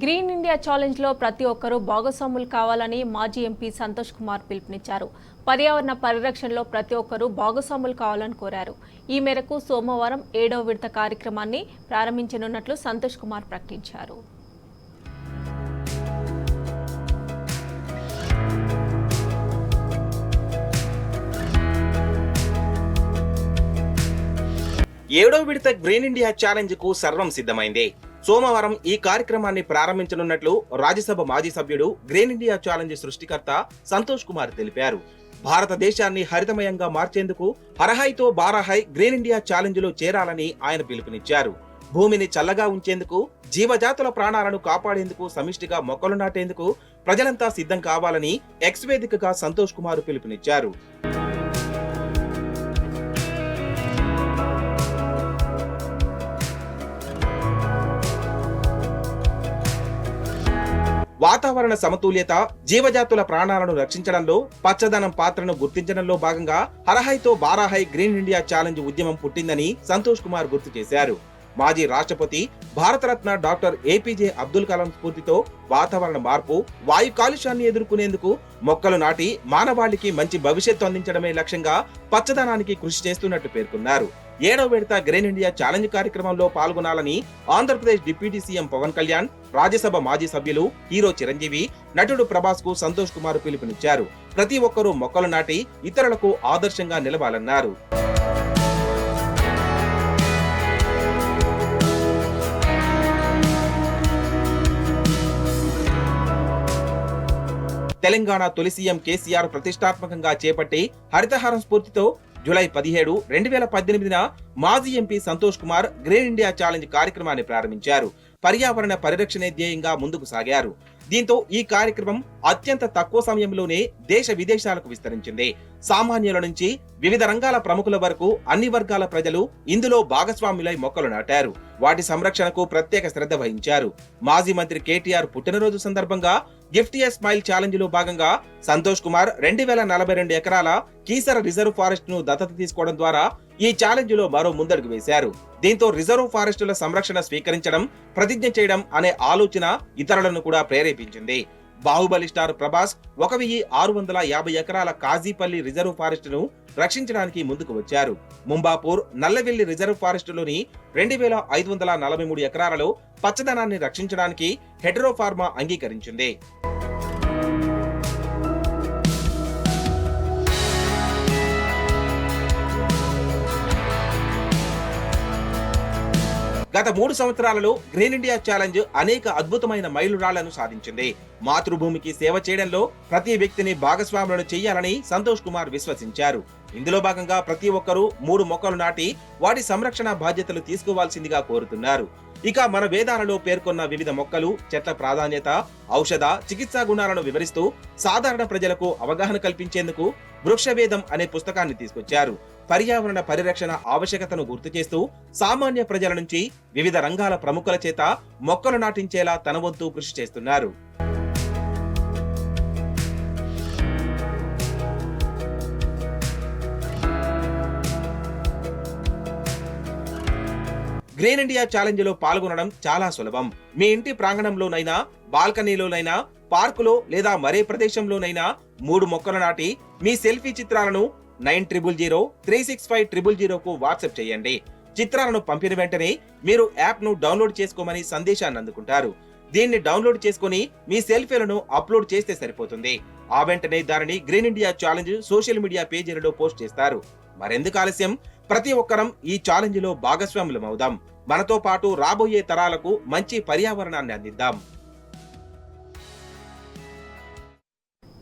Green India challenge లో ప్రతి ఒక్కరూ భాగస్వాములు కావాలని మాజీ ఎంపీ సంతోష్ కుమార్ పిలుపునిచ్చారు. పర్యావరణ పరిరక్షణలో ప్రతి ఒక్కరూ భాగస్వాములు కావాలని కోరారు. ఈ మేరకు సోమవారం 7వ విడత కార్యక్రమాన్ని ప్రారంభించనున్నట్లు సంతోష్ కుమార్ ప్రకటించారు. ఏడో విడత గ్రీన్ ఇండియా ఛాలెంజ్ కు సర్వం సిద్ధమైంది. సోమవారం ఈ కార్యక్రమాన్ని ప్రారంభించనున్నట్లు రాజ్యసభ మాజీ సభ్యుడు గ్రీన్ ఇండియా ఛాలెంజ్ సృష్టికర్త సంతోష్ కుమార్ తెలిపారు. భారతదేశాన్ని హరితమయంగా మార్చేందుకు హరహైతో బారాహై గ్రీన్ ఇండియా ఛాలెంజ్ లో చేరాలని ఆయన పిలుపునిచ్చారు. భూమిని చల్లగా ఉంచేందుకు, జీవజాతుల ప్రాణాలను కాపాడేందుకు సమిష్టిగా మొక్కలు నాటేందుకు ప్రజలంతా సిద్ధం కావాలని ఎక్స్ వేదికగా సంతోష్ కుమార్ పిలుపునిచ్చారు. వాతావరణ సమతుల్యత, జీవజాతుల ప్రాణాలను రక్షించడంలో, పచ్చదనం పాత్రను గుర్తించడంలో భాగంగా హరహైతో బారాహై గ్రీన్ ఇండియా ఛాలెంజ్ ఉద్యమం పుట్టిందని సంతోష్ కుమార్ గుర్తు చేశారు. మాజీ రాష్ట్రపతి, భారతరత్న డాక్టర్ ఏపీజే అబ్దుల్ కలాం స్ఫూర్తితో వాతావరణ మార్పు, వాయు కాలుష్యాన్ని ఎదుర్కొనేందుకు మొక్కలు నాటి మానవాళికి మంచి భవిష్యత్తు అందించడమే లక్ష్యంగా పచ్చదనానికి కృషి చేస్తున్నట్టు పేర్కొన్నారు. 7వ విడత గ్రీన్ ఇండియా ఛాలెంజ్ కార్యక్రమంలో పాల్గొనాలని ఆంధ్రప్రదేశ్ డిప్యూటీ సీఎం పవన్ కళ్యాణ్, రాజ్యసభ మాజీ సభ్యులు హీరో చిరంజీవి, నటుడు ప్రభాస్ కు సంతోష్ కుమార్ పిలుపునిచ్చారు. ప్రతి ఒక్కరూ మొక్కలు నాటి ఇతరులకు ఆదర్శంగా నిలవాలన్నారు. తెలంగాణ తొలి సీఎం కేసీఆర్ ప్రతిష్టాత్మకంగా చేపట్టి హరితహారం స్ఫూర్తితో జూలై 17, 2018న మాజీ MP Santosh Kumar green India challenge కార్యక్రమాన్ని ప్రారంభించారు. పర్యావరణ పరిరక్షణే ధ్యేయంగా ముందుకు సాగారు. దీంతో ఈ కార్యక్రమం అత్యంత తక్కువ సమయంలోనే దేశ విదేశాలకు విస్తరించింది. సామాన్యుల నుంచి వివిధ రంగాల ప్రముఖుల వరకు అన్ని వర్గాల ప్రజలు ఇందులో భాగస్వాములై మొక్కలు నాటారు. వాటి సంరక్షణకు ప్రత్యేక శ్రద్ధ వహించారు. మాజీ మంత్రి కేటీఆర్ పుట్టినరోజు సందర్భంగా గిఫ్ట్ ఏ స్మైల్ ఛాలెంజ్ లో భాగంగా సంతోష్ కుమార్ 2042 ఎకరాల కీసర రిజర్వ్ ఫారెస్ట్ ను దత్తత తీసుకోవడం ద్వారా ఈ ఛాలెంజ్ లో మరో ముందడుగు వేశారు. దీంతో రిజర్వ్ ఫారెస్టుల సంరక్షణ స్వీకరించడం, ప్రతిజ్ఞ చేయడం అనే ఆలోచన ఇతరులను కూడా ప్రేరేపించింది. బాహుబలి స్టార్ ప్రభాస్ 1650 ఎకరాల కాజీపల్లి రిజర్వ్ ఫారెస్ట్ ను రక్షించడానికి ముందుకు వచ్చారు. ముంబాపూర్, నల్లవెల్లి రిజర్వ్ ఫారెస్టులోని 2543 ఎకరాలలో పచ్చదనాన్ని రక్షించడానికి హెటరో ఫార్మా అంగీకరించింది. గత 3 సంవత్సరాలలో గ్రీన్ ఇండియా ఛాలెంజ్ అనేక అద్భుతమైన మైలురాళ్లను సాధించింది. మాతృభూమికి సేవ చేయడంలో ప్రతి వ్యక్తిని భాగస్వాములను చేయాలని సంతోష్ కుమార్ విశ్వసించారు. ఇందులో భాగంగా ప్రతి ఒక్కరూ 3 మొక్కలు నాటి వాటి సంరక్షణ బాధ్యతలు తీసుకోవాల్సిందిగా కోరుతున్నారు. ఇక మన వేదాలలో పేర్కొన్న వివిధ మొక్కలు, చెట్ల ప్రాధాన్యత, ఔషధ, చికిత్సా గుణాలను వివరిస్తూ సాధారణ ప్రజలకు అవగాహన కల్పించేందుకు వృక్షవేదం అనే పుస్తకాన్ని తీసుకొచ్చారు. పర్యావరణ పరిరక్షణ ఆవశ్యకతను గుర్తు చేస్తూ సామాన్య ప్రజల నుంచి వివిధ రంగాల ప్రముఖుల చేత మొక్కలు నాటించేలా తన వంతు కృషి చేస్తున్నారు. గ్రీన్ ఇండియా ఛాలెంజ్ లో పాల్గొనడం చాలా సులభం. మీ ఇంటి ప్రాంగణంలోనైనా, బాల్కనీలోనైనా, పార్కులో లేదా మరే ప్రదేశంలోనైనా 3 మొక్కలు నాటి మీ సెల్ఫీ చిత్రాలను 9000365000 కు వాట్సాప్ చేయండి. చిత్రాలను పంపిన వెంటనే మీరు యాప్ ను డౌన్లోడ్ చేసుకోమని సందేశాన్ని అందుకుంటారు. దీన్ని డౌన్లోడ్ చేసుకుని మీ సెల్ఫీలను అప్లోడ్ చేస్తే సరిపోతుంది. ఆ వెంటనే దానిని green India challenge social media పేజీలలో పోస్ట్ చేస్తారు. మరెందుకు ఆలస్యం? ప్రతి ఒక్కరం ఈ ఛాలెంజ్ లో భాగస్వాములమవుదాం. మనతో పాటు రాబోయే తరాలకు మంచి పర్యావరణాన్ని అందిద్దాం.